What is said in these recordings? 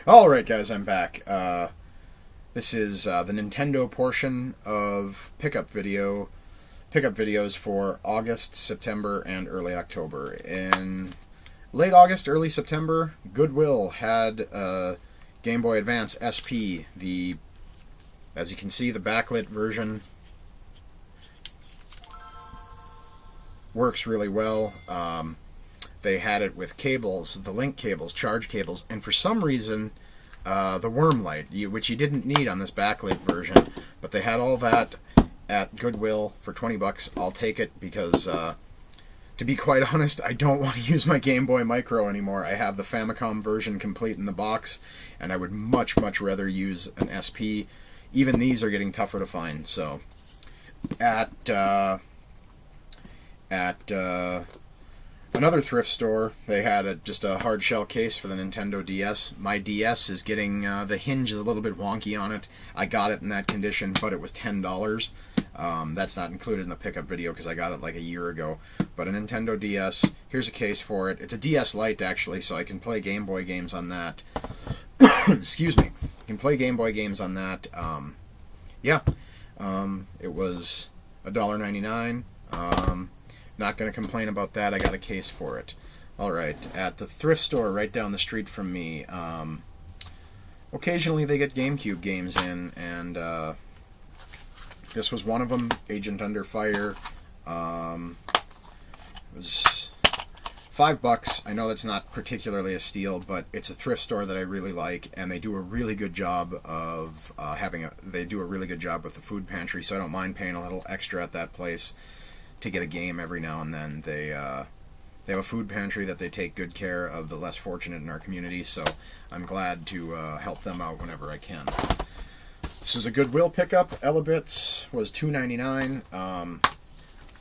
Alright guys, I'm back. This is the Nintendo portion of pickup videos for August, September, and early October. In late August, early September, Goodwill had Game Boy Advance SP. As you can see, the backlit version works really well. They had it with cables, the link cables, charge cables, and for some reason, the worm light, which you didn't need on this backlit version, but they had all that at Goodwill for 20 bucks. I'll take it because, to be quite honest, I don't want to use my Game Boy Micro anymore. I have the Famicom version complete in the box, and I would much rather use an SP. Even these are getting tougher to find, so at another thrift store, they had just a hard shell case for the Nintendo DS. My DS is getting, the hinge is a little bit wonky on it. I got it in that condition, but it was $10. That's not included in the pickup video because I got it like a year ago. But a Nintendo DS, here's a case for it. It's a DS Lite actually, so I can play Game Boy games on that. Excuse me. I can play Game Boy games on that. It was $1.99. Not going to complain about that. I got a case for it. Alright, at the thrift store right down the street from me, occasionally they get GameCube games in, and this was one of them, Agent Under Fire. It was $5. I know that's not particularly a steal, but it's a thrift store that I really like, and they do a really good job of they do a really good job with the food pantry, so I don't mind paying a little extra at that place to get a game every now and then. They have a food pantry that they take good care of the less fortunate in our community, so I'm glad to help them out whenever I can. This was a Goodwill pickup. Elebits was $2.99.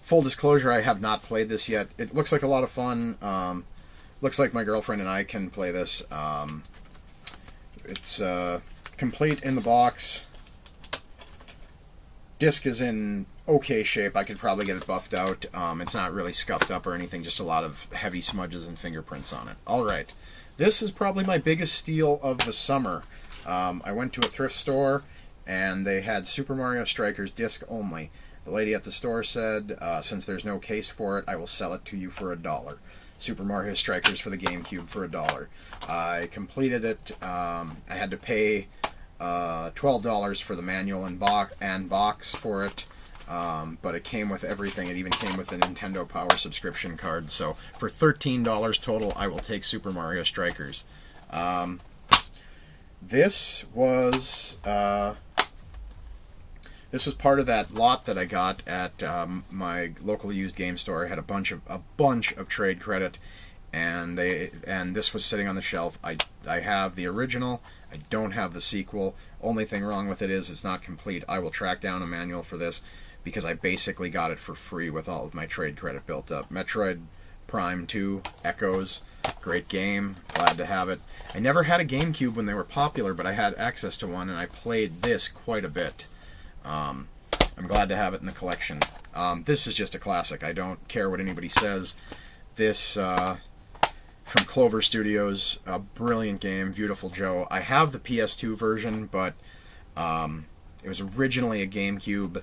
Full disclosure, I have not played this yet. It looks like a lot of fun. Looks like my girlfriend and I can play this. It's complete in the box. Disc is in okay shape. I could probably get it buffed out. It's not really scuffed up or anything, just a lot of heavy smudges and fingerprints on it. Alright, this is probably my biggest steal of the summer. I went to a thrift store and they had Super Mario Strikers disc only. The lady at the store said, since there's no case for it, I will sell it to you for $1. Super Mario Strikers for the GameCube for $1. I completed it. I had to pay $12 for the manual and box for it. But it came with everything. It even came with the Nintendo Power subscription card. So for $13 total, I will take Super Mario Strikers. This was part of that lot that I got at my local used game store. I had a bunch of trade credit, and this was sitting on the shelf. I have the original. I don't have the sequel. Only thing wrong with it is it's not complete. I will track down a manual for this, because I basically got it for free with all of my trade credit built up. Metroid Prime 2, Echoes, great game, glad to have it. I never had a GameCube when they were popular, but I had access to one, and I played this quite a bit. I'm glad to have it in the collection. This is just a classic. I don't care what anybody says. This, from Clover Studios, a brilliant game, Beautiful Joe. I have the PS2 version, but it was originally a GameCube.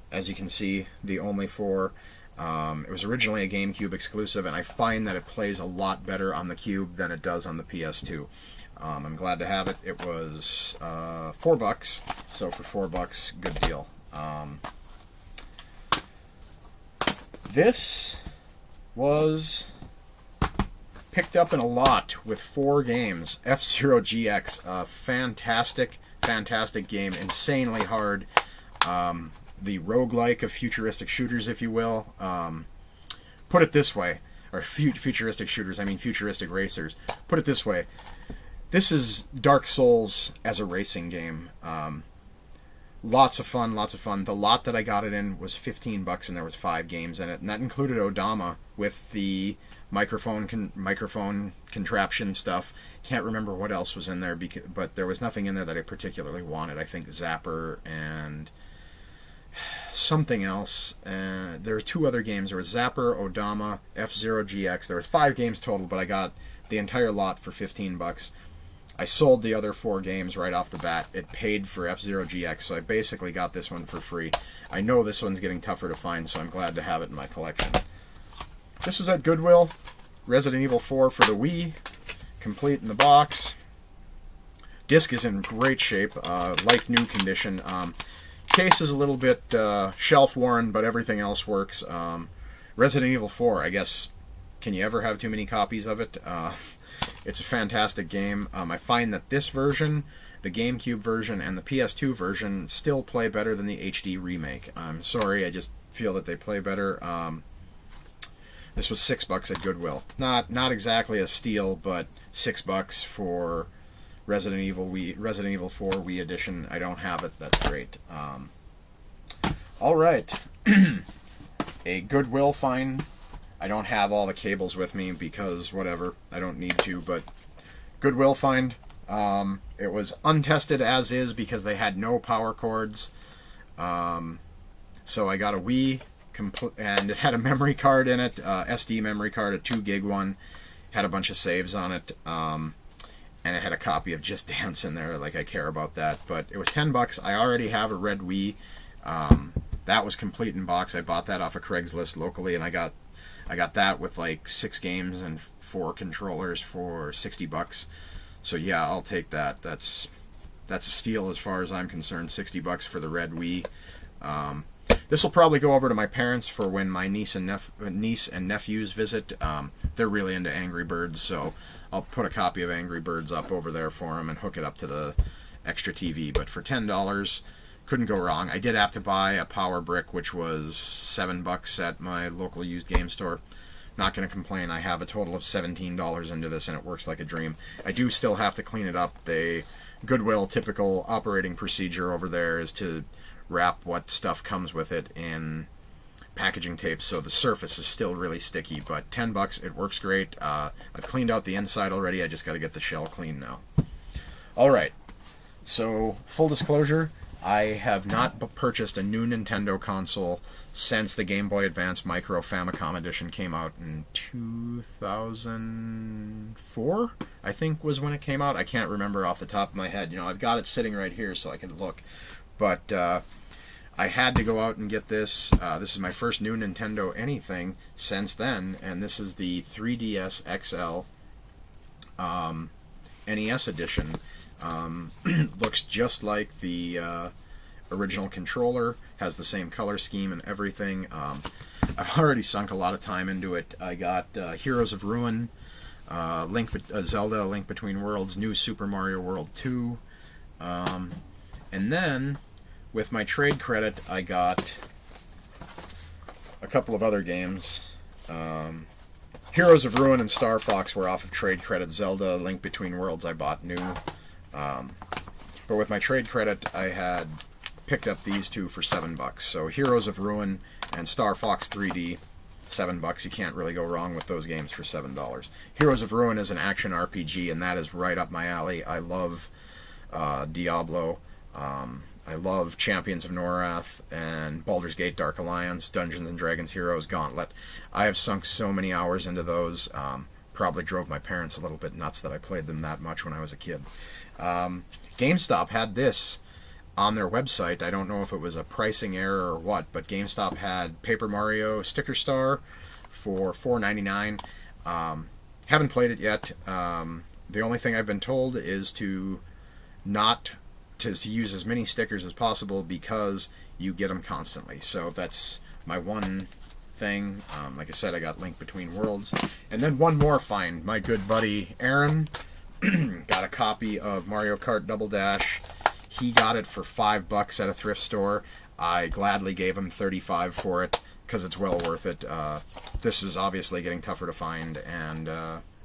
As you can see, the only four. It was originally a GameCube exclusive, and I find that it plays a lot better on the Cube than it does on the PS2. I'm glad to have it. It was $4, so for $4, good deal. This was picked up in a lot with 4 games. F-Zero GX, a fantastic game, insanely hard. The roguelike of futuristic shooters, if you will. Put it this way, or futuristic shooters, I mean futuristic racers. Put it this way, this is Dark Souls as a racing game. Lots of fun. The lot that I got it in was $15, and there was 5 games in it, and that included Odama with the microphone contraption stuff. Can't remember what else was in there, but there was nothing in there that I particularly wanted. I think Zapper and something else. There were 2 other games. There was Zapper, Odama, F-Zero GX. There was 5 games total, but I got the entire lot for $15. I sold the other 4 games right off the bat. It paid for F-Zero GX, so I basically got this one for free. I know this one's getting tougher to find, so I'm glad to have it in my collection. This was at Goodwill. Resident Evil 4 for the Wii, complete in the box. Disc is in great shape, like new condition. Case is a little bit shelf worn, but everything else works. Resident Evil 4, I guess, can you ever have too many copies of it? It's a fantastic game. I find that this version, the GameCube version, and the PS2 version still play better than the HD remake. I'm sorry, I just feel that they play better. This was $6 at Goodwill. Not exactly a steal, but $6 for Resident Evil 4 Wii Edition. I don't have it. That's great. All right, a Goodwill find. I don't have all the cables with me because whatever, I don't need to, but Goodwill find. It was untested as is because they had no power cords. So I got a Wii, and it had a memory card in it, SD memory card, a 2 gig one, had a bunch of saves on it, and it had a copy of Just Dance in there, like I care about that, but it was $10. I already have a red Wii. That was complete in box. I bought that off of Craigslist locally, and I got that with like 6 games and 4 controllers for $60. So yeah, I'll take that. That's a steal as far as I'm concerned. $60 for the red Wii. This will probably go over to my parents for when my niece and nephews visit. They're really into Angry Birds, so I'll put a copy of Angry Birds up over there for them and hook it up to the extra TV. But for $10, couldn't go wrong. I did have to buy a power brick, which was $7 at my local used game store. Not going to complain. I have a total of $17 into this, and it works like a dream. I do still have to clean it up. The Goodwill typical operating procedure over there is to wrap what stuff comes with it in packaging tape, so the surface is still really sticky. But $10, it works great. I've cleaned out the inside already. I just got to get the shell clean now. All right. So full disclosure, I have not purchased a new Nintendo console since the Game Boy Advance Micro Famicom Edition came out in 2004, I think was when it came out. I can't remember off the top of my head. You know, I've got it sitting right here so I can look. But I had to go out and get this. This is my first new Nintendo anything since then, and this is the 3DS XL NES edition. Looks just like the original controller, has the same color scheme and everything. I've already sunk a lot of time into it. I got Heroes of Ruin, Zelda: Link Between Worlds, New Super Mario World 2, and then with my trade credit I got a couple of other games. Heroes of Ruin and Star Fox were off of trade credit. Zelda: Link Between Worlds I bought new. But with my trade credit, I had picked up these two for $7. So Heroes of Ruin and Star Fox 3D, $7. You can't really go wrong with those games for $7. Heroes of Ruin is an action RPG, and that is right up my alley. I love Diablo. I love Champions of Norath and Baldur's Gate Dark Alliance, Dungeons & Dragons Heroes, Gauntlet. I have sunk so many hours into those. Probably drove my parents a little bit nuts that I played them that much when I was a kid. GameStop had this on their website. I don't know if it was a pricing error or what, but GameStop had Paper Mario Sticker Star for $4.99. Haven't played it yet. The only thing I've been told is to use as many stickers as possible because you get them constantly. So that's my one thing. Like I said, I got Link Between Worlds. And then one more find. My good buddy Aaron got a copy of Mario Kart Double Dash. He got it for $5 at a thrift store. I gladly gave him $35 for it because it's well worth it. This is obviously getting tougher to find, and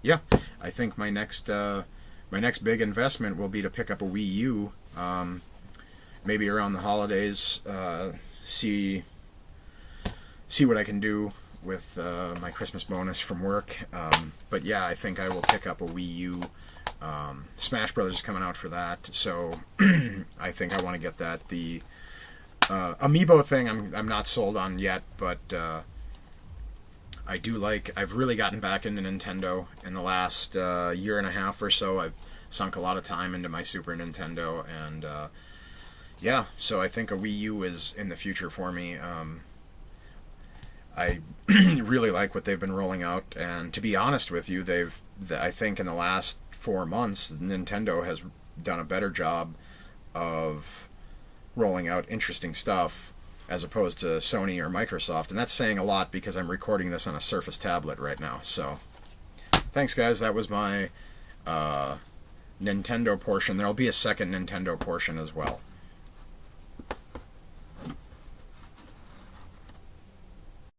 yeah, I think my next big investment will be to pick up a Wii U. Maybe around the holidays. See what I can do with my Christmas bonus from work. But yeah, I think I will pick up a Wii U. Smash Brothers is coming out for that, so I think I want to get that. The Amiibo thing I'm not sold on yet, but I've really gotten back into Nintendo in the last year and a half or so. I've sunk a lot of time into my Super Nintendo, and yeah, so I think a Wii U is in the future for me. I really like what they've been rolling out, and to be honest with you, I think in the last 4 months, Nintendo has done a better job of rolling out interesting stuff as opposed to Sony or Microsoft, and that's saying a lot because I'm recording this on a Surface tablet right now. So, thanks guys, that was my Nintendo portion. There'll be a second Nintendo portion as well.